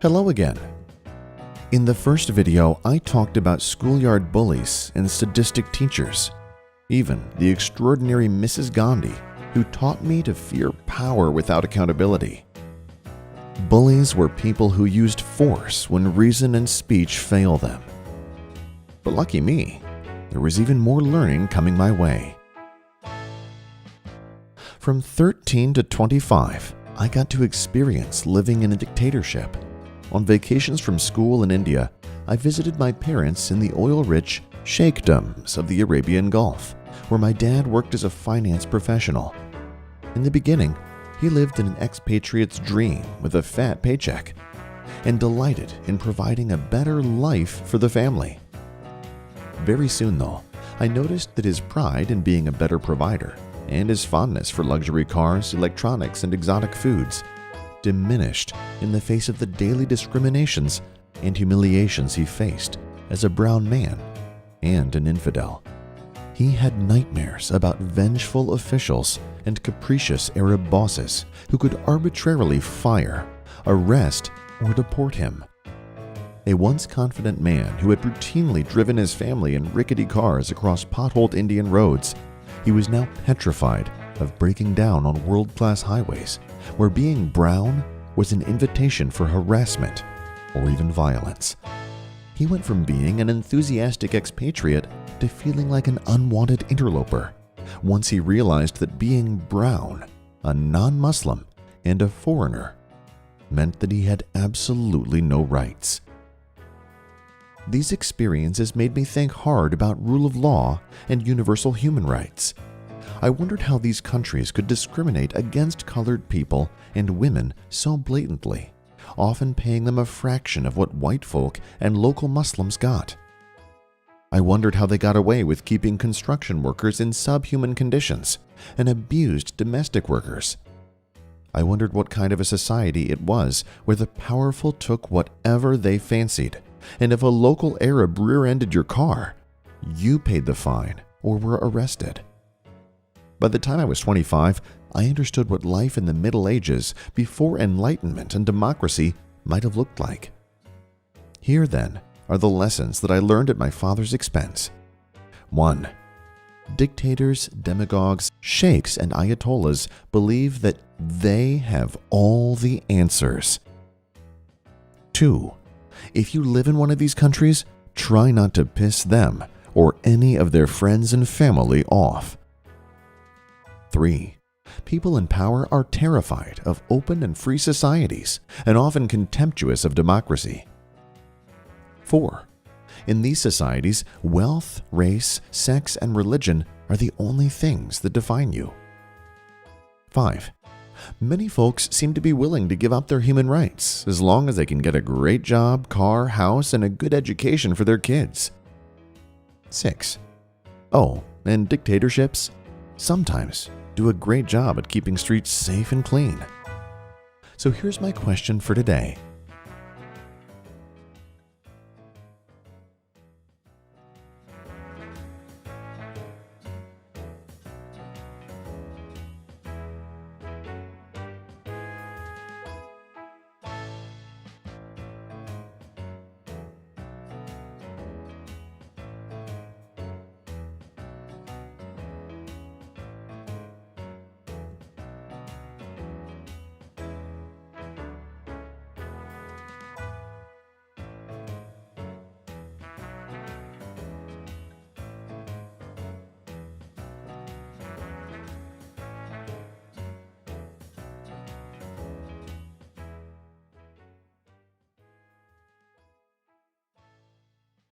Hello again. In the first video, I talked about schoolyard bullies and sadistic teachers, even the extraordinary Mrs. Gandhi, who taught me to fear power without accountability. Bullies were people who used force when reason and speech fail them. But lucky me, there was even more learning coming my way. From 13 to 25, I got to experience living in a dictatorship. On vacations from school in India, I visited my parents in the oil-rich sheikdoms of the Arabian Gulf, where my dad worked as a finance professional. In the beginning, he lived in an expatriate's dream with a fat paycheck and delighted in providing a better life for the family. Very soon, though, I noticed that his pride in being a better provider and his fondness for luxury cars, electronics, and exotic foods diminished in the face of the daily discriminations and humiliations he faced as a brown man and an infidel. He had nightmares about vengeful officials and capricious Arab bosses who could arbitrarily fire, arrest, or deport him. A once confident man who had routinely driven his family in rickety cars across potholed Indian roads, he was now petrified of breaking down on world-class highways where being brown was an invitation for harassment or even violence. He went from being an enthusiastic expatriate to feeling like an unwanted interloper once he realized that being brown, a non-Muslim, and a foreigner meant that he had absolutely no rights. These experiences made me think hard about rule of law and universal human rights. I wondered how these countries could discriminate against colored people and women so blatantly, often paying them a fraction of what white folk and local Muslims got. I wondered how they got away with keeping construction workers in subhuman conditions and abused domestic workers. I wondered what kind of a society it was where the powerful took whatever they fancied, and if a local Arab rear-ended your car, you paid the fine or were arrested. By the time I was 25, I understood what life in the Middle Ages, before Enlightenment and democracy, might have looked like. Here, then, are the lessons that I learned at my father's expense. 1. Dictators, demagogues, sheikhs, and ayatollahs believe that they have all the answers. 2. If you live in one of these countries, try not to piss them or any of their friends and family off. 3. People in power are terrified of open and free societies and often contemptuous of democracy. 4. In these societies, wealth, race, sex, and religion are the only things that define you. 5. Many folks seem to be willing to give up their human rights as long as they can get a great job, car, house, and a good education for their kids. 6. Oh, and dictatorships sometimes do a great job at keeping streets safe and clean. So here's my question for today.